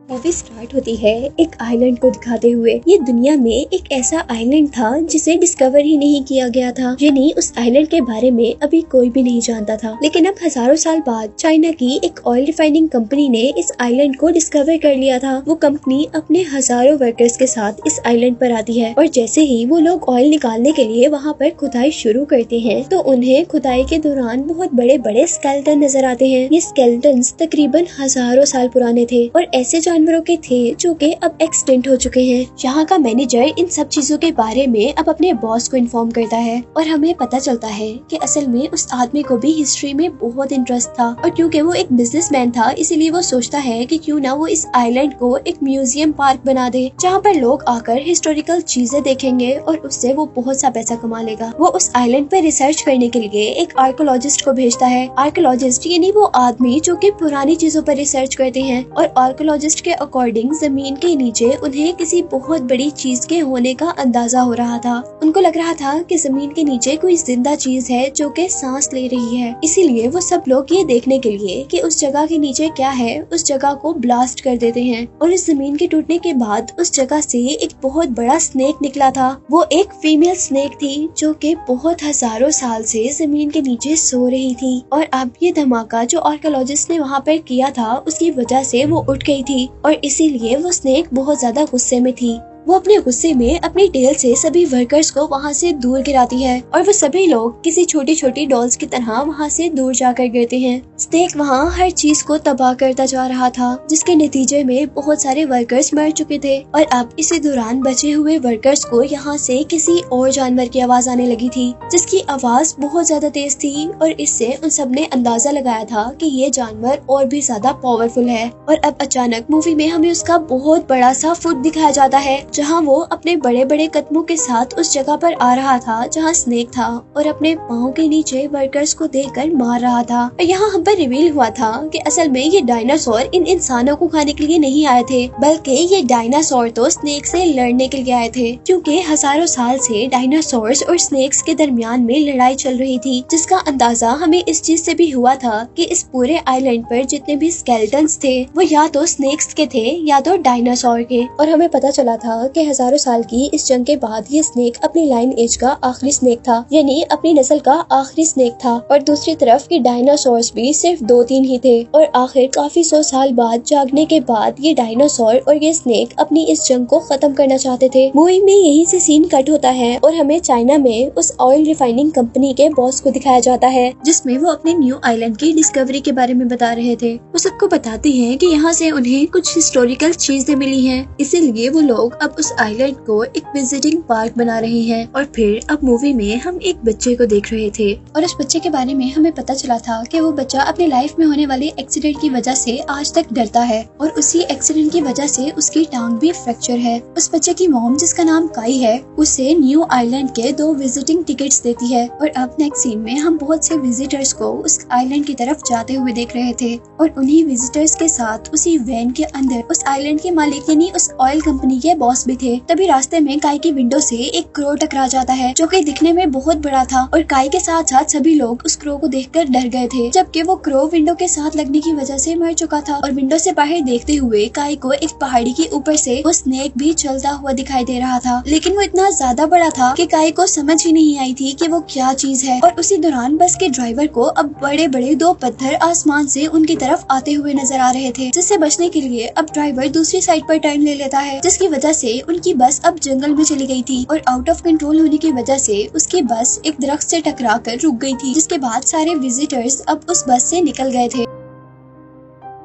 Movie start होती है एक आइलैंड को दिखाते हुए। ये दुनिया में एक ऐसा आइलैंड था जिसे डिस्कवर ही नहीं किया गया था, यानी उस आइलैंड के बारे में अभी कोई भी नहीं जानता था। लेकिन अब हजारों साल बाद चाइना की एक ऑयल रिफाइनिंग कंपनी ने इस आइलैंड को डिस्कवर कर लिया था। वो कंपनी अपने हजारों वर्कर्स के साथ इस आइलैंड पर आती है और जैसे ही वो लोग ऑयल निकालने के लिए वहाँ पर खुदाई शुरू करते हैं तो उन्हें खुदाई के दौरान बहुत बड़े बड़े स्केलेटन नजर आते हैं। ये स्केलेटन्स तकरीबन हजारों साल पुराने थे और ऐसे जानवरों के थे जो कि अब एक्सटिंक्ट हो चुके हैं। यहाँ का मैनेजर इन सब चीजों के बारे में अब अपने बॉस को इन्फॉर्म करता है और हमें पता चलता है कि असल में उस आदमी को भी हिस्ट्री में बहुत इंटरेस्ट था और क्योंकि वो एक बिजनेसमैन था इसीलिए वो सोचता है कि क्यों ना वो इस आइलैंड को एक म्यूजियम पार्क बना दे जहाँ पर लोग आकर हिस्टोरिकल चीजें देखेंगे और उससे वो बहुत सा पैसा कमा लेगा। वो उस आइलैंड पर रिसर्च करने के लिए एक आर्कोलॉजिस्ट को भेजता है। आर्कोलॉजिस्ट यानी वो आदमी जो कि पुरानी चीजों पर रिसर्च करते हैं और आर्कोलॉजिस्ट के अकॉर्डिंग जमीन के नीचे उन्हें किसी बहुत बड़ी चीज के होने का अंदाजा हो रहा था। उनको लग रहा था कि जमीन के नीचे कोई जिंदा चीज है जो कि सांस ले रही है। इसीलिए वो सब लोग ये देखने के लिए कि उस जगह के नीचे क्या है उस जगह को ब्लास्ट कर देते हैं और इस जमीन के टूटने के बाद उस जगह से एक बहुत बड़ा स्नेक निकला था। वो एक फीमेल स्नेक थी जो कि बहुत हजारों साल से जमीन के नीचे सो रही थी और अब ये धमाका जो आर्कोलॉजिस्ट ने वहाँ पर किया था उसकी वजह से वो उठ गई थी और इसीलिए वो स्नेक बहुत ज्यादा गुस्से में थी। वो अपने गुस्से में अपनी टेल से सभी वर्कर्स को वहाँ से दूर गिराती है और वो सभी लोग किसी छोटी छोटी डॉल्स की तरह वहाँ से दूर जाकर गिरते हैं। स्नेक वहाँ हर चीज को तबाह करता जा रहा था जिसके नतीजे में बहुत सारे वर्कर्स मर चुके थे और अब इसी दौरान बचे हुए वर्कर्स को यहाँ से किसी और जानवर की आवाज आने लगी थी जिसकी आवाज बहुत ज्यादा तेज थी और इससे उन सब ने अंदाजा लगाया था कि ये जानवर और भी ज्यादा पावरफुल है। और अब अचानक मूवी में हमें उसका बहुत बड़ा सा फुट दिखाया जाता है जहाँ वो अपने बड़े बड़े कदमों के साथ उस जगह पर आ रहा था जहाँ स्नेक था और अपने पाँव के नीचे वर्कर्स को देखकर मार रहा था। और यहाँ हम पर रिवील हुआ था कि असल में ये डायनासोर इन इंसानों को खाने के लिए नहीं आए थे बल्कि ये डायनासोर तो स्नेक से लड़ने के लिए आए थे क्योंकि हजारों साल से डायनासोर्स और स्नेक्स के दरमियान में लड़ाई चल रही थी जिसका अंदाजा हमें इस चीज से भी हुआ था कि इस पूरे आइलैंड पर जितने भी स्केलेटन्स थे वो या तो स्नेक्स के थे या तो डायनासोर के। और हमें पता चला था कि हजारों साल की इस जंग के बाद ये स्नेक अपनी लाइन एज का आखिरी स्नेक था, यानी अपनी नस्ल का आखिरी स्नेक था। और दूसरी तरफ के डायनासोर्स भी सिर्फ 2-3 ही थे और आखिर काफी 100 साल बाद जागने के बाद ये डायनासोर और ये स्नेक अपनी इस जंग को खत्म करना चाहते थे। मूवी में यही से सीन कट होता है और हमें चाइना में उस ऑयल रिफाइनिंग कंपनी के बॉस को दिखाया जाता है जिसमें वो अपने न्यू आइलैंड की डिस्कवरी के बारे में बता रहे थे। वो सबको बताते हैं कि यहाँ से उन्हें कुछ हिस्टोरिकल चीजें मिली हैं, इसीलिए वो लोग अब उस आइलैंड को एक विजिटिंग पार्क बना रहे हैं। और फिर अब मूवी में हम एक बच्चे को देख रहे थे और उस बच्चे के बारे में हमें पता चला था कि वो बच्चा अपने लाइफ में होने वाले एक्सीडेंट की वजह से आज तक डरता है और उसी एक्सीडेंट की वजह से उसकी टांग भी फ्रैक्चर है। उस बच्चे की मॉम जिसका नाम काई है उसे न्यू आइलैंड के 2 विजिटिंग टिकट्स देती है और अब नेक्स्ट सीन में हम बहुत से विजिटर्स को उस आइलैंड की तरफ जाते हुए देख रहे थे और उन्हीं विजिटर्स के साथ उसी वैन के अंदर उस आइलैंड के मालिक यानी उस ऑयल कंपनी के बॉस भी थे। तभी रास्ते में काई की विंडो से एक क्रो टकरा जाता है जो कि दिखने में बहुत बड़ा था और काई के साथ साथ सभी लोग उस क्रो को देखकर डर गए थे जबकि वो क्रो विंडो के साथ लगने की वजह से मर चुका था। और विंडो से बाहर देखते हुए काई को एक पहाड़ी के ऊपर से वो स्नेक भी चलता हुआ दिखाई दे रहा था, लेकिन वो इतना ज्यादा बड़ा था कि काई को समझ ही नहीं आई थी कि वो क्या चीज है। और उसी दौरान बस के ड्राइवर को अब बड़े बड़े 2 पत्थर आसमान से उनकी तरफ आते हुए नजर आ रहे थे जिससे बचने के लिए अब ड्राइवर दूसरी साइड पर टर्न ले लेता है जिसकी वजह से उनकी बस अब जंगल में चली गई थी और आउट ऑफ कंट्रोल होने की वजह से उसकी बस एक दरख्त से टकरा कर रुक गई थी जिसके बाद सारे विजिटर्स अब उस बस से निकल गए थे।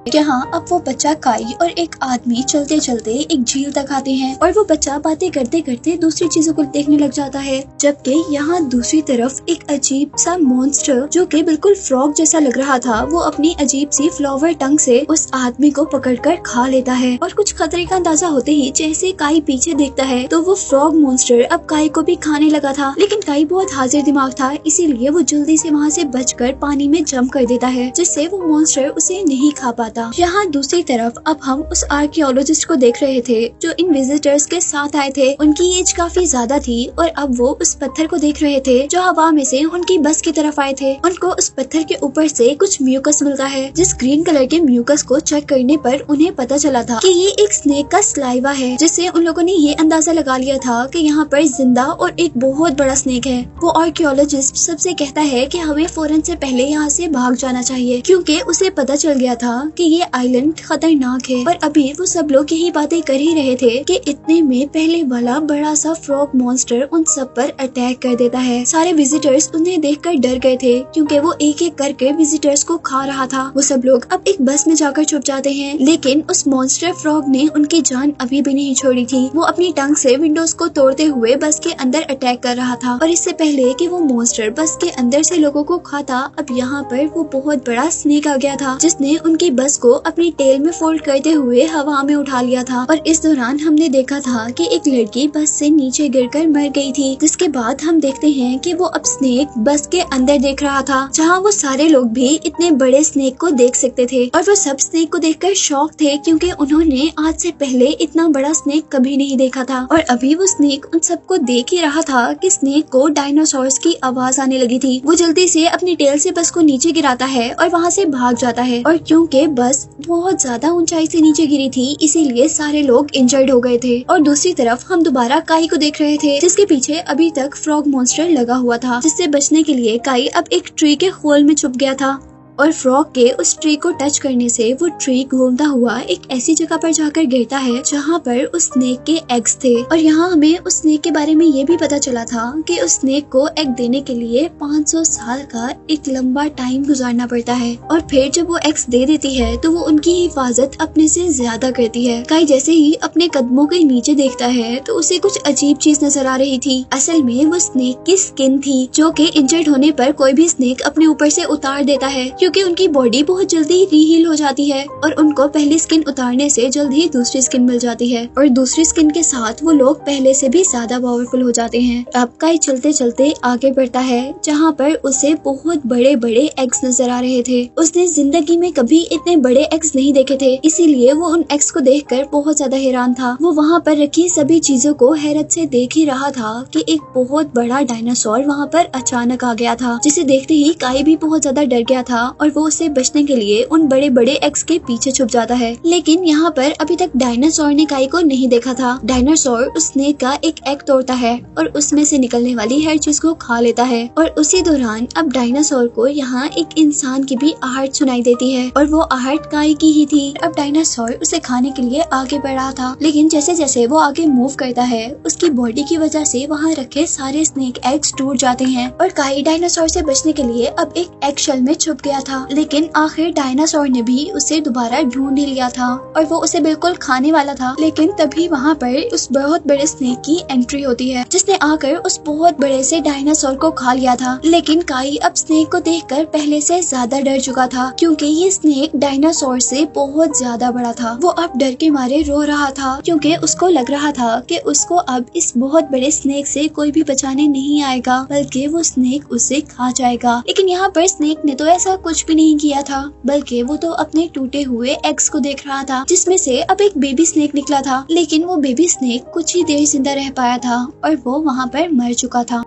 यहाँ अब वो बच्चा काई और एक आदमी चलते चलते एक झील तक आते हैं और वो बच्चा बातें करते करते दूसरी चीजों को देखने लग जाता है जबकि यहाँ दूसरी तरफ एक अजीब सा मॉन्स्टर जो कि बिल्कुल फ्रॉग जैसा लग रहा था वो अपनी अजीब सी फ्लावर टंग से उस आदमी को पकड़कर खा लेता है। और कुछ खतरे का अंदाजा होते ही जैसे काई पीछे देखता है तो वो फ्रॉग मॉन्स्टर अब काई को भी खाने लगा था, लेकिन काई बहुत हाजिर दिमाग था इसीलिए वो जल्दी से वहाँ से बचकर पानी में जंप कर देता है जिससे वो मॉन्स्टर उसे नहीं खा पाता था। यहाँ दूसरी तरफ अब हम उस आर्कियोलॉजिस्ट को देख रहे थे जो इन विजिटर्स के साथ आए थे। उनकी एज काफी ज्यादा थी और अब वो उस पत्थर को देख रहे थे जो हवा में से उनकी बस की तरफ आए थे। उनको उस पत्थर के ऊपर से कुछ म्यूकस मिलता है, जिस ग्रीन कलर के म्यूकस को चेक करने पर उन्हें पता चला था कि ये एक स्नेक का सलाइवा है, जिससे उन लोगों ने ये अंदाजा लगा लिया था कि यहाँ पर जिंदा और एक बहुत बड़ा स्नेक है। वो आर्कियोलॉजिस्ट सबसे कहता है कि हमें फौरन से पहले यहाँ से भाग जाना चाहिए, क्योंकि उसे पता चल गया था कि ये आइलैंड खतरनाक है। और अभी वो सब लोग यही बातें कर ही रहे थे कि इतने में पहले वाला बड़ा सा फ्रॉग मॉन्स्टर उन सब पर अटैक कर देता है। सारे विजिटर्स उन्हें देखकर डर गए थे, क्योंकि वो एक एक करके विजिटर्स को खा रहा था। वो सब लोग अब एक बस में जाकर छुप जाते हैं, लेकिन उस मॉन्स्टर फ्रॉग ने उनकी जान अभी भी नहीं छोड़ी थी। वो अपनी टंग से विंडोज को तोड़ते हुए बस के अंदर अटैक कर रहा था। और इससे पहले कि वो मॉन्स्टर बस के अंदर से लोगों को खाता, अब यहाँ पर वो बहुत बड़ा स्नेक आ गया था, जिसने उनकी बस को अपनी टेल में फोल्ड करते हुए हवा में उठा लिया था। और इस दौरान हमने देखा था कि एक लड़की बस से नीचे गिरकर मर गई थी, जिसके बाद हम देखते हैं कि वो अब स्नेक बस के अंदर देख रहा था, जहाँ वो सारे लोग भी इतने बड़े स्नेक को देख सकते थे। और वो सब स्नेक को देखकर शॉक थे, क्योंकि उन्होंने आज से पहले इतना बड़ा स्नेक कभी नहीं देखा था। और अभी वो स्नेक उन सबको देख ही रहा था कि स्नेक को डायनासोर्स की आवाज आने लगी थी। वो जल्दी से अपनी टेल से बस को नीचे गिराता है और वहाँ से भाग जाता है। और क्योंकि बस बहुत ज्यादा ऊंचाई से नीचे गिरी थी, इसीलिए सारे लोग इंजर्ड हो गए थे। और दूसरी तरफ हम दोबारा काई को देख रहे थे, जिसके पीछे अभी तक फ्रॉग मॉन्स्टर लगा हुआ था, जिससे बचने के लिए काई अब एक ट्री के होल में छुप गया था। और फ्रॉग के उस ट्री को टच करने से वो ट्री घूमता हुआ एक ऐसी जगह पर जाकर गिरता है जहाँ पर उस स्नेक के एग्स थे। और यहाँ हमें उस स्नेक के बारे में ये भी पता चला था कि उस स्नेक को एग देने के लिए 500 साल का एक लंबा टाइम गुजारना पड़ता है। और फिर जब वो एग्स दे देती है तो वो उनकी हिफाजत अपने से ज्यादा करती है। काई जैसे ही अपने कदमों के नीचे देखता है तो उसे कुछ अजीब चीज नजर आ रही थी। असल में वो स्नेक की स्किन थी, जो कि इंजर्ड होने पर कोई भी स्नेक अपने ऊपर से उतार देता है, क्योंकि उनकी बॉडी बहुत जल्दी रीहील हो जाती है और उनको पहली स्किन उतारने से जल्द ही दूसरी स्किन मिल जाती है। और दूसरी स्किन के साथ वो लोग पहले से भी ज्यादा पावरफुल हो जाते हैं। अब काई चलते चलते आगे बढ़ता है, जहाँ पर उसे बहुत बड़े बड़े एग्स नजर आ रहे थे। उसने जिंदगी में कभी इतने बड़े एग्स नहीं देखे थे, इसीलिए वो उन एग्स को देखकर बहुत ज्यादा हैरान था। वो वहाँ पर रखी सभी चीजों को हैरत से देख ही रहा था कि एक बहुत बड़ा डायनासोर वहाँ पर अचानक आ गया था, जिसे देखते ही काई भी बहुत ज्यादा डर गया था और वो से बचने के लिए उन बड़े बड़े एग्स के पीछे छुप जाता है। लेकिन यहाँ पर अभी तक डायनासोर ने काई को नहीं देखा था। डायनासोर उस स्नेक का एक एग तोड़ता है और उसमें से निकलने वाली हर चीज को खा लेता है। और उसी दौरान अब डायनासोर को यहाँ एक इंसान की भी आहट सुनाई देती है और वो आहट काई की ही थी। अब डायनासोर उसे खाने के लिए आगे बढ़ रहा था, लेकिन जैसे जैसे वो आगे मूव करता है उसकी बॉडी की वजह से वहाँ रखे सारे स्नेक एग्स टूट जाते हैं और काई डायनासोर से बचने के लिए अब एक एग शेल में छुप गया था। लेकिन आखिर डायनासोर ने भी उसे दोबारा ढूंढ ही लिया था और वो उसे बिल्कुल खाने वाला था। लेकिन तभी वहाँ पर उस बहुत बड़े स्नेक की एंट्री होती है, जिसने आकर उस बहुत बड़े से डायनासोर को खा लिया था। लेकिन काई अब स्नेक को देखकर पहले से ज्यादा डर चुका था, क्योंकि ये स्नेक डायनासोर से बहुत ज्यादा बड़ा था। वो अब डर के मारे रो रहा था, क्योंकि उसको लग रहा था कि उसको अब इस बहुत बड़े स्नेक से कोई भी बचाने नहीं आएगा, बल्कि वो स्नेक उसे खा जाएगा। लेकिन यहाँ पर स्नेक ने तो ऐसा कुछ भी नहीं किया था, बल्कि वो तो अपने टूटे हुए एग्स को देख रहा था, जिसमें से अब एक बेबी स्नेक निकला था। लेकिन वो बेबी स्नेक कुछ ही देर जिंदा रह पाया था और वो वहाँ पर मर चुका था,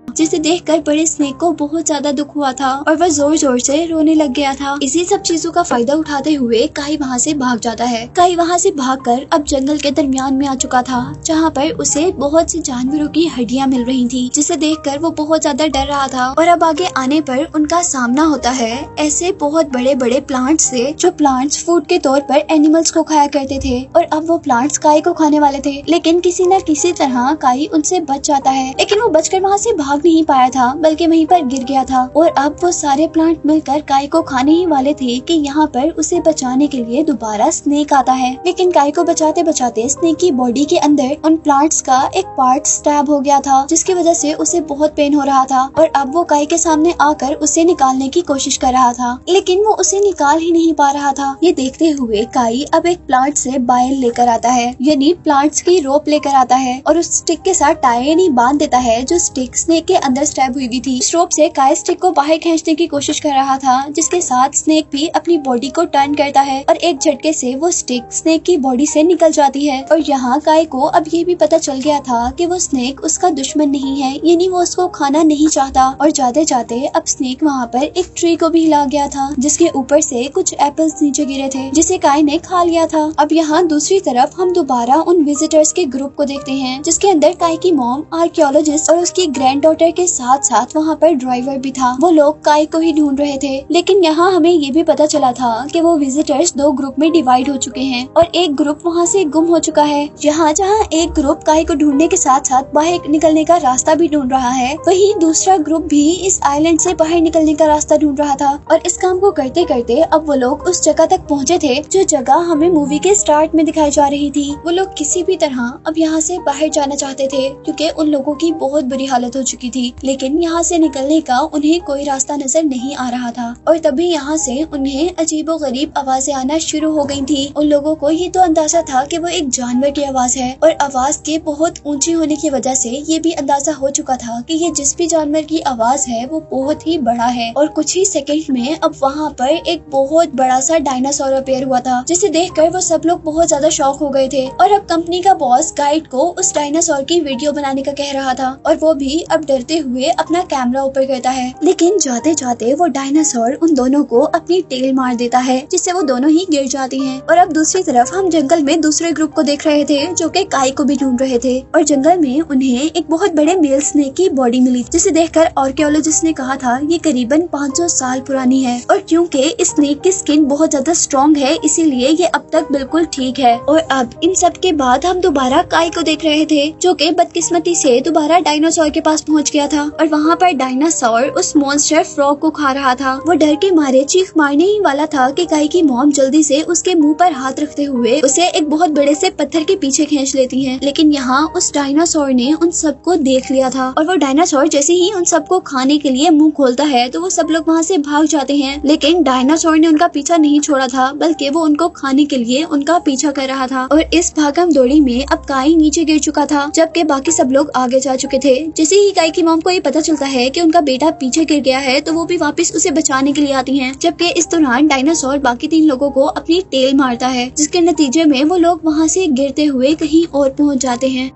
जिसे देखकर बड़े स्नेक को बहुत ज्यादा दुख हुआ था और वह जोर जोर से रोने लग गया था। इसी सब चीजों का फायदा उठाते हुए काई वहाँ से भाग जाता है। काई वहाँ से भागकर अब जंगल के दरमियान में आ चुका था, जहाँ पर उसे बहुत सी जानवरों की हड्डियाँ मिल रही थी, जिसे देखकर वो बहुत ज्यादा डर रहा था। और अब आगे आने पर उनका सामना होता है ऐसे बहुत बड़े बड़े प्लांट्स से, जो प्लांट्स फूड के तौर पर एनिमल्स को खाया करते थे। और अब वो प्लांट्स काई को खाने वाले थे, लेकिन किसी न किसी तरह काई उनसे बच जाता है। लेकिन वो बचकर वहाँ से भाग नहीं पाया था, बल्कि वहीं पर गिर गया था। और अब वो सारे प्लांट मिलकर काई को खाने ही वाले थे कि यहाँ पर उसे बचाने के लिए दोबारा स्नेक आता है। लेकिन काई को बचाते बचाते स्नेक की बॉडी के अंदर उन प्लांट्स का एक पार्ट स्टैब हो गया था, जिसकी वजह से उसे बहुत पेन हो रहा था। और अब वो काई के सामने आकर उसे निकालने की कोशिश कर रहा था, लेकिन वो उसे निकाल ही नहीं पा रहा था। ये देखते हुए काई अब एक प्लांट से बाइल लेकर आता है, यानी प्लांट्स की रोप लेकर आता है और उस स्टिक के साथ टाई यानी बांध देता है, जो स्टिक स्नेक के के अंदर स्टैब हुई थी। इस रोप से काई स्टिक को बाहर खींचने की कोशिश कर रहा था, जिसके साथ स्नेक भी अपनी बॉडी को टर्न करता है और एक झटके से वो स्टिक स्नेक की बॉडी से निकल जाती है। और यहाँ काई को अब ये भी पता चल गया था कि वो स्नेक उसका दुश्मन नहीं है, यानी वो उसको खाना नहीं चाहता। और जाते जाते अब स्नेक वहाँ पर एक ट्री को भी हिला गया था, जिसके ऊपर से कुछ एप्पल्स नीचे गिरे थे, जिसे काई ने खा लिया था। अब यहाँ दूसरी तरफ हम दोबारा उन विजिटर्स के ग्रुप को देखते हैं, जिसके अंदर काई की मॉम, आर्कियोलॉजिस्ट और उसकी ग्रैंडडॉटर के साथ साथ वहाँ पर ड्राइवर भी था। वो लोग काई को ही ढूंढ रहे थे, लेकिन यहाँ हमें ये भी पता चला था कि वो विजिटर्स दो ग्रुप में डिवाइड हो चुके हैं और एक ग्रुप वहाँ से गुम हो चुका है। जहाँ एक ग्रुप काई को ढूंढने के साथ साथ बाहर निकलने का रास्ता भी ढूंढ रहा है, वहीं दूसरा ग्रुप भी इस आइलैंड से बाहर निकलने का रास्ता ढूंढ रहा था। और इस काम को करते करते अब वो लोग उस जगह तक पहुँचे थे जो जगह हमें मूवी के स्टार्ट में दिखाई जा रही थी। वो लोग किसी भी तरह अब यहाँ से बाहर जाना चाहते थे, क्योंकि उन लोगों की बहुत बुरी हालत हो चुकी थी, लेकिन यहाँ से निकलने का उन्हें कोई रास्ता नजर नहीं आ रहा था। और तभी यहाँ से उन्हें अजीबोगरीब आवाजें आना शुरू हो गई थी। उन लोगों को ये तो अंदाजा था कि वो एक जानवर की आवाज है, और आवाज के बहुत ऊंची होने की वजह से ये भी अंदाजा हो चुका था कि ये जिस भी जानवर की आवाज है वो बहुत ही बड़ा है। और कुछ ही सेकंड में अब वहाँ पर एक बहुत बड़ा सा डायनासोर अपीयर हुआ था, जिसे देखकर वो सब लोग बहुत ज्यादा शॉक हो गए थे। और अब कंपनी का बॉस गाइड को उस डायनासोर की वीडियो बनाने का कह रहा था, और वो भी अब डरते हुए अपना कैमरा ऊपर करता है। लेकिन जाते जाते वो डायनासोर उन दोनों को अपनी टेल मार देता है, जिससे वो दोनों ही गिर जाती हैं। और अब दूसरी तरफ हम जंगल में दूसरे ग्रुप को देख रहे थे, जो कि काई को भी ढूंढ रहे थे। और जंगल में उन्हें एक बहुत बड़े मेल स्नेक की बॉडी मिली, जिसे देखकर आर्कियोलॉजिस्ट ने कहा था ये करीबन 500 साल पुरानी है। और क्योंकि इस स्नेक की स्किन बहुत ज्यादा स्ट्रॉन्ग है, इसीलिए ये अब तक बिल्कुल ठीक है। और अब इन सब के बाद हम दोबारा काई को देख रहे थे, जो कि बदकिस्मती से दोबारा डायनासोर के पास पहुंच गया था। और वहाँ पर डायनासोर उस मॉन्स्टर फ्रॉग को खा रहा था। वो डर के मारे चीख मारने ही वाला था कि काई की मॉम जल्दी से उसके मुंह पर हाथ रखते हुए उसे एक बहुत बड़े से पत्थर के पीछे खींच लेती है। लेकिन यहाँ उस डायनासोर ने उन सबको देख लिया था, और वो डायनासोर जैसे ही उन सबको खाने के लिए मुंह खोलता है तो वो सब लोग वहाँ से भाग जाते हैं। लेकिन डायनासोर ने उनका पीछा नहीं छोड़ा था, बल्कि वो उनको खाने के लिए उनका पीछा कर रहा था। और इस भागम दौड़ी में अब काई नीचे गिर चुका था, जबकि बाकी सब लोग आगे जा चुके थे। जैसे ही काई की मॉम को ये पता चलता है कि उनका बेटा पीछे गिर गया है, तो वो भी वापस उसे बचाने के लिए आती हैं। जबकि इस दौरान डायनासोर बाकी 3 लोगों को अपनी टेल मारता है, जिसके नतीजे में वो लोग वहाँ से गिरते हुए कहीं और पहुँच जाते हैं।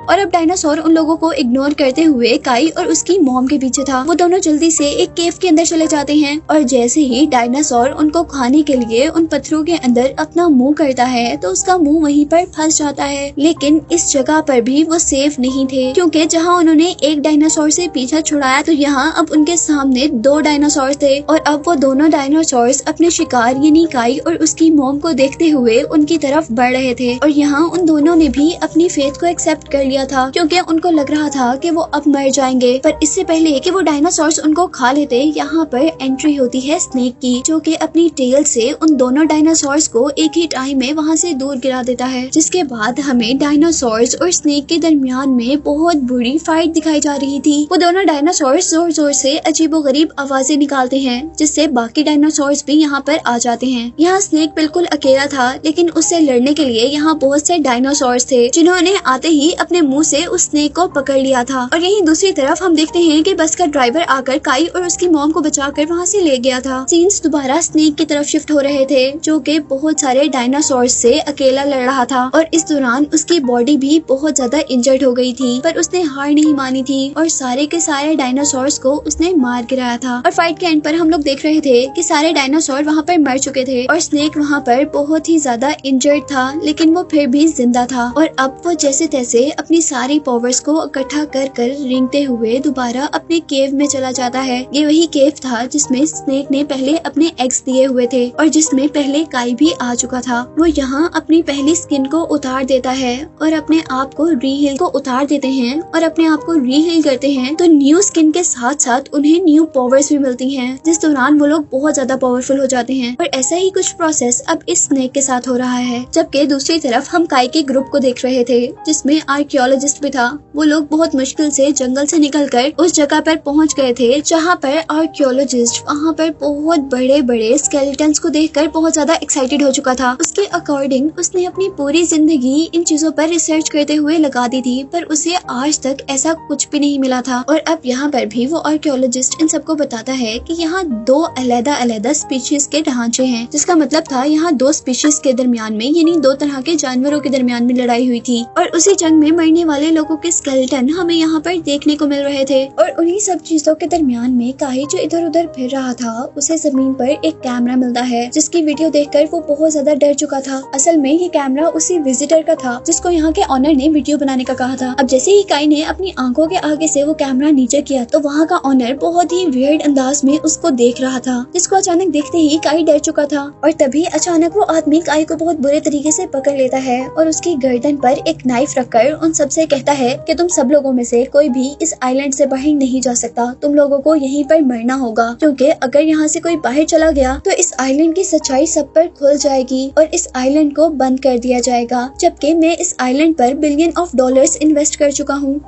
और अब डायनासोर उन लोगों को इग्नोर करते हुए काई और उसकी मॉम के पीछे था। वो दोनों जल्दी से एक केव के अंदर चले जाते हैं, और जैसे ही डायनासोर उनको खाने के लिए उन पत्थरों के अंदर अपना मुंह करता है, तो उसका मुंह वहीं पर फंस जाता है। लेकिन इस जगह पर भी वो सेफ नहीं थे, क्योंकि जहाँ उन्होंने एक डायनासोर से पीछा छुड़ाया, तो यहाँ अब उनके सामने 2 डायनासोर थे। और अब वो दोनों डायनासोर अपने शिकार यानी काई और उसकी मॉम को देखते हुए उनकी तरफ बढ़ रहे थे। और यहाँ उन दोनों ने भी अपनी फेथ को एक्सेप्ट कर लिया था, क्योंकि उनको लग रहा था कि वो अब मर जाएंगे। पर इससे पहले कि वो डायनासोर्स उनको खा लेते, यहाँ पर एंट्री होती है स्नेक की, जो कि अपनी टेल से उन दोनों डायनासोर्स को एक ही टाइम में वहाँ से दूर गिरा देता है। जिसके बाद हमें डायनासोर्स और स्नेक के दरमियान में बहुत बुरी फाइट दिखाई जा रही थी। वो दोनों डायनासोर्स जोर जोर से अजीबोगरीब आवाजें निकालते हैं, जिससे बाकी डायनासोर्स भी यहाँ पर आ जाते हैं। यहाँ स्नेक बिल्कुल अकेला था, लेकिन उससे लड़ने के लिए यहाँ बहुत से डायनासोर्स थे, जिन्होंने आते ही अपने मुंह से उस स्नेक को पकड़ लिया था। और यहीं दूसरी तरफ हम देखते हैं कि बस का ड्राइवर आकर काई और उसकी मॉम को बचाकर वहाँ से ले गया था। सीन्स दोबारा स्नेक की तरफ शिफ्ट हो रहे थे, जो कि बहुत सारे डायनासोर्स से अकेला लड़ रहा था। और इस दौरान उसकी बॉडी भी बहुत ज्यादा इंजर्ड हो गई थी, पर उसने हार नहीं मानी थी और सारे के सारे डायनासोर्स को उसने मार गिराया था। और फाइट के एंड पर हम लोग देख रहे थे कि सारे डायनासोर वहाँ पर मर चुके थे और स्नेक वहाँ पर बहुत ही ज्यादा इंजर्ड था, लेकिन वो फिर भी जिंदा था। और अब वो जैसे तैसे अपनी सारी पावर्स को इकट्ठा कर कर रेंगते हुए दोबारा अपने केव में चला जाता है। ये वही केव था जिसमें स्नेक ने पहले अपने एग्स दिए हुए थे और जिसमें पहले काई भी आ चुका था। वो यहाँ अपनी पहली स्किन को उतार देता है और अपने आप को रीहील को उतार देते हैं और अपने आप को रीहील करते हैं, तो न्यू स्किन के साथ साथ उन्हें न्यू पावर्स भी मिलती हैं, जिस दौरान वो लोग बहुत ज्यादा पावरफुल हो जाते हैं। और ऐसा ही कुछ प्रोसेस अब इस स्नेक के साथ हो रहा है। जबकि दूसरी तरफ हम काई के ग्रुप को देख रहे थे, जिसमें आर्कियोलॉजिस्ट भी था, वो लोग बहुत मुश्किल से जंगल से निकलकर उस जगह पर पहुंच गए थे जहां पर आर्कियोलॉजिस्ट वहां पर बहुत बड़े बड़े स्केलेटन्स को देखकर बहुत ज्यादा एक्साइटेड हो चुका था। उसके अकॉर्डिंग उसने अपनी पूरी जिंदगी इन चीजों पर रिसर्च करते हुए लगा दी थी, पर उसे आज तक ऐसा कुछ भी नहीं मिला था। और अब यहाँ पर भी वो आर्कियोलॉजिस्ट इन सबको बताता है कि यहाँ दो अलग-अलग स्पीशीज के ढांचे हैं, जिसका मतलब था यहाँ दो स्पीशीज के दरमियान में, यानी दो तरह के जानवरों के दरमियान में लड़ाई हुई थी और उसी जंग में मरने वाले लोगों के स्केलेटन हमें यहाँ पर देखने को मिल रहे थे। और उन्हीं सब चीजों के दरमियान में काई जो इधर उधर फिर रहा था, उसे जमीन पर एक कैमरा मिलता है जिसकी वीडियो देखकर वो बहुत ज्यादा डर चुका था। असल में ये कैमरा उसी विजिटर का था जिसको यहाँ के ऑनर ने वीडियो बनाने का कहा था। अब जैसे ही काई ने अपनी आंखों के आगे से वो कैमरा नीचे किया तो वहाँ का ऑनर बहुत ही वियर्ड अंदाज में उसको देख रहा था, जिसको अचानक देखते ही काई डर चुका था। और तभी अचानक वो आदमी काई को बहुत बुरे तरीके से पकड़ लेता है और उसकी गर्दन पर एक नाइफ रखकर उन सबसे कहता है कि तुम सब लोगों में से कोई भी इस आइलैंड से बाहर नहीं जा सकता, तुम लोगों को यहीं पर मरना होगा, क्योंकि अगर यहाँ से कोई बाहर चला गया तो इस आइलैंड की सच्चाई सब पर खुल जाएगी और इस आइलैंड को बंद कर दिया जाएगा, जबकि मैं इस आइलैंड पर बिलियन ऑफ डॉलर्स इन्वेस्ट कर चुका हूँ।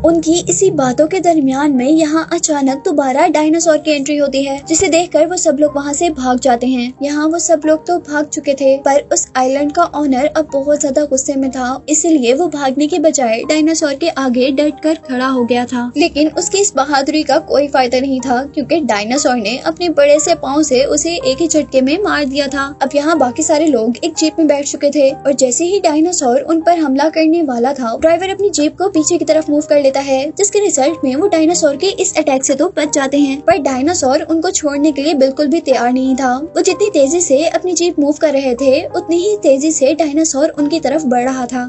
उनकी इसी बातों के दरमियान में यहाँ अचानक दोबारा डायनासोर की एंट्री होती है, जिसे देखकर वो सब लोग वहाँ से भाग जाते हैं। यहाँ वो सब लोग तो भाग चुके थे, पर उस आइलैंड का ऑनर अब बहुत ज्यादा गुस्से में था, इसलिए वो भागने के बजाय डायनासोर के आगे डट कर खड़ा हो गया था। लेकिन उसकी इस बहादुरी का कोई फायदा नहीं था, क्योंकि डायनासोर ने अपने बड़े से पाँव से उसे एक ही झटके में मार दिया था। अब यहाँ बाकी सारे लोग एक जीप में बैठ चुके थे और जैसे ही डायनासोर उन पर हमला करने वाला था, ड्राइवर अपनी जीप को पीछे की तरफ मूव कर लेता है, जिसके रिजल्ट में वो डायनासोर के इस अटैक से तो बच जाते हैं। पर डायनासोर उनको छोड़ने के लिए बिल्कुल भी तैयार नहीं था। वो जितनी तेजी से अपनी जीप मूव कर रहे थे, उतनी ही तेजी से डायनासोर उनकी तरफ बढ़ रहा था।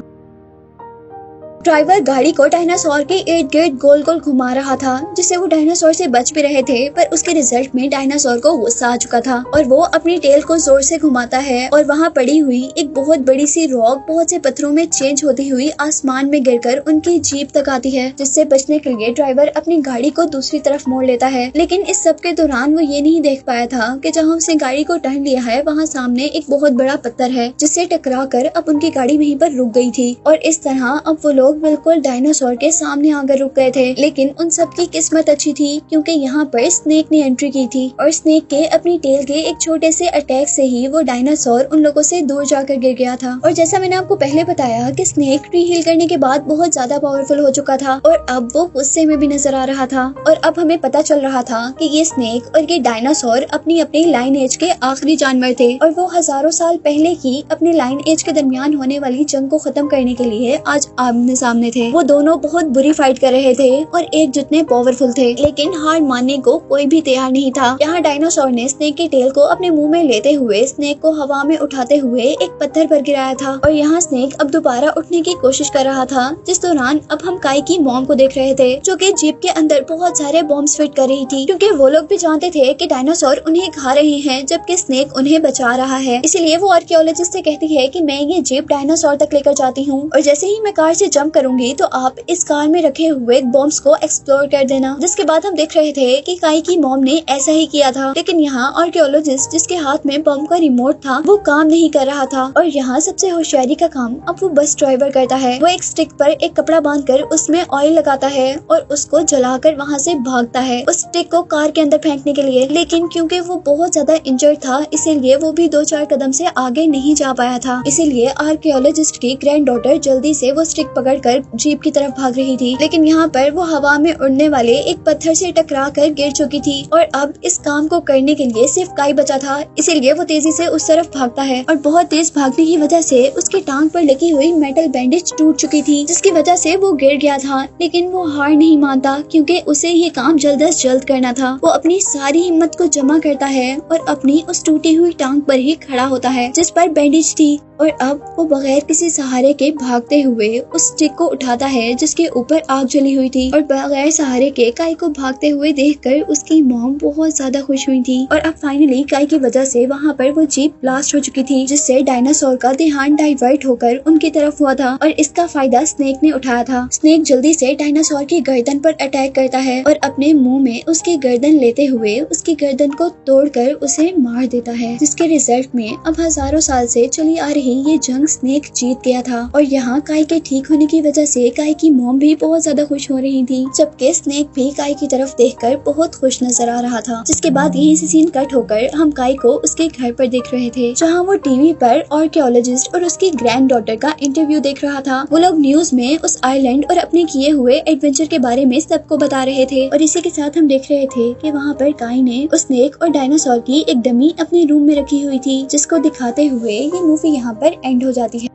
ड्राइवर गाड़ी को डायनासोर के इर्द गिर्द गोल गोल घुमा रहा था, जिससे वो डायनासोर से बच भी रहे थे, पर उसके रिजल्ट में डायनासोर को गुस्सा आ चुका था और वो अपनी टेल को जोर से घुमाता है और वहाँ पड़ी हुई एक बहुत बड़ी सी रॉक बहुत से पत्थरों में चेंज होती हुई आसमान में गिरकर उनकी जीप तक आती है, जिससे बचने के लिए ड्राइवर अपनी गाड़ी को दूसरी तरफ मोड़ लेता है। लेकिन इस सब के दौरान वो ये नहीं देख पाया था कि जहाँ उसने गाड़ी को टर्न लिया है वहाँ सामने एक बहुत बड़ा पत्थर है, जिससे टकरा कर अब उनकी गाड़ी वहीं पर रुक गई थी। और इस तरह अब वो लोग बिल्कुल डायनासोर के सामने आकर रुक गए थे। लेकिन उन सब की किस्मत अच्छी थी, क्योंकि यहाँ पर स्नेक ने एंट्री की थी और स्नेक के अपनी टेल के एक छोटे से अटैक से ही वो डायनासोर उन लोगों से दूर जाकर गिर गया था। और जैसा मैंने आपको पहले बताया कि स्नेक ट्री हील करने के बाद बहुत ज्यादा पावरफुल हो चुका था और अब वो गुस्से में भी नजर आ रहा था। और अब हमें पता चल रहा था कि ये स्नेक और ये डायनासोर अपनी अपनी लाइन एज के आखिरी जानवर थे और वो हजारों साल पहले ही अपने लाइन एज के दरमियान होने वाली जंग को खत्म करने के लिए आज आमने सामने थे। वो दोनों बहुत बुरी फाइट कर रहे थे और एक जितने पावरफुल थे, लेकिन हार मानने को कोई भी तैयार नहीं था। यहाँ डायनासोर ने स्नेक की टेल को अपने मुंह में लेते हुए स्नेक को हवा में उठाते हुए एक पत्थर पर गिराया था और यहाँ स्नेक अब दोबारा उठने की कोशिश कर रहा था, जिस दौरान अब हम काई की मॉम को देख रहे थे, जो कि जीप के अंदर बहुत सारे बॉम्ब्स फिट कर रही थी, क्योंकि वो लोग भी जानते थे कि डायनासोर उन्हें खा रहे हैं जबकि स्नेक उन्हें बचा रहा है। इसीलिए वो आर्कियोलॉजिस्ट से कहती है कि मैं ये जीप डायनासोर तक लेकर जाती हूँ और जैसे ही मैं कार से जंप करूंगी तो आप इस कार में रखे हुए बॉम्ब्स को एक्सप्लोर कर देना। जिसके बाद हम देख रहे थे कि काई की मॉम ने ऐसा ही किया था, लेकिन यहाँ आर्कियोलॉजिस्ट जिसके हाथ में बम का रिमोट था वो काम नहीं कर रहा था और यहाँ सबसे होशियारी का काम अब वो बस ड्राइवर करता है। वो एक स्टिक पर एक कपड़ा बांधकर उसमें ऑयल लगाता है और उसको जलाकर वहाँ से भागता है उस स्टिक को कार के अंदर फेंकने के लिए। लेकिन क्योंकि वो बहुत ज्यादा इंजर्ड था, इसीलिए वो भी 2-4 कदम से आगे नहीं जा पाया था। इसीलिए आर्कियोलॉजिस्ट की ग्रैंड डॉटर जल्दी से वो स्टिक पकड़कर जीप की तरफ भाग रही थी, लेकिन यहाँ पर वो हवा में उड़ने वाले एक पत्थर से टकरा कर गिर चुकी थी और अब इस काम को करने के लिए सिर्फ काई बचा था। इसीलिए वो तेजी से उस तरफ भागता है और बहुत तेज भागने की वजह से उसकी टांग पर लगी हुई मेटल बैंडेज टूट चुकी थी, जिसकी वजह से वो गिर गया था। लेकिन वो हार नहीं मानता, क्योंकि उसे ये काम जल्द अज जल्द करना था। वो अपनी सारी हिम्मत को जमा करता है और अपनी उस टूटी हुई टांग पर ही खड़ा होता है जिस पर बैंडेज थी और अब वो बगैर किसी सहारे के भागते हुए उस स्टिक को उठाता है जिसके ऊपर आग जली हुई थी और बगैर सहारे के काई को भागते हुए देखकर उसकी मॉम बहुत ज्यादा खुश हुई थी। और अब फाइनली काई की वजह से वहाँ पर वो जीप ब्लास्ट हो चुकी थी, जिससे डायनासोर का ध्यान डाइवर्ट होकर उनकी तरफ हुआ था और इसका फायदा स्नेक ने उठाया था। स्नेक जल्दी से डायनासोर की गर्दन पर अटैक करता है और अपने मुंह में उसकी गर्दन लेते हुए उसकी गर्दन को तोड़कर उसे मार देता है, जिसके रिजल्ट में अब हजारों साल से चली आ रही ही ये जंग स्नेक जीत गया था और यहाँ काई के ठीक होने की वजह से काई की मॉम भी बहुत ज्यादा खुश हो रही थी, जबकि स्नेक भी काई की तरफ देखकर बहुत खुश नजर आ रहा था। जिसके बाद यहीं से सीन कट होकर हम काई को उसके घर पर देख रहे थे, जहाँ वो टीवी पर आर्कियोलॉजिस्ट और उसकी ग्रैंड डॉटर का इंटरव्यू देख रहा था। वो लोग न्यूज में उस आइलैंड और अपने किए हुए एडवेंचर के बारे में सबको बता रहे थे और इसी के साथ हम देख रहे थे कि वहाँ पर काई ने उस स्नेक और डायनासोर की एक डमी अपने रूम में रखी हुई थी, जिसको दिखाते हुए ये मूवी यहाँ पर एंड हो जाती है।